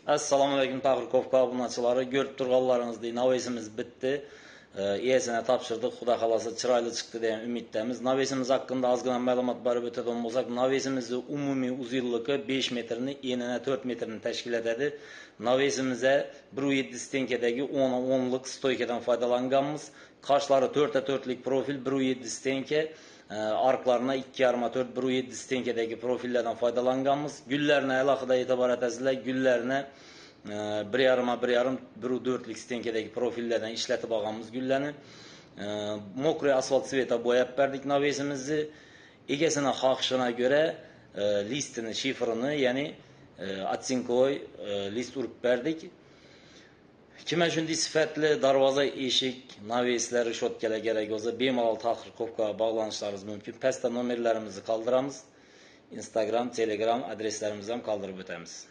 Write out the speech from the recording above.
Assalamu alaykum Tahir kabunatçıları. Görüp turğanlarınızda navesimiz bitti. İyesine tapşırdık. Xuda xalası çıraylı çıktı diyen ümiddemiz. Navesimiz hakkında azgınan məlumat barı öteden olsak, navesimizi umumi uzunluğu 5 metrini, enine 4 metrini teşkil ededi. Navesimize 1.7 stenkedeki 10'a 10'luk stoykeden faydalanganımız. Karşıları 4'e 4'lik profil 1.7 stenke. Arklarına 2.4 1.7 stenkedeki profillerden faydalanganımız. Güllerine əlaqıda etibar etəsizlər. Güllerine 1.5 1.4'lik stenkedeki profillerden işletip ağamız güllerini. Mokre asfalt sveta boyap verdik navesimizi. Egesine xaqşına göre listini, şifrını yani atsinkoy list urup verdik. Kime şimdi sifatli darvaza, eşik, navesleri şot gerek olsa bemalol Tahir Kopka bağlanışlarınız mümkün. Pesta nomerlerimizi kaldıramız. Instagram, Telegram adreslerimizi kaldırıp ötemiz.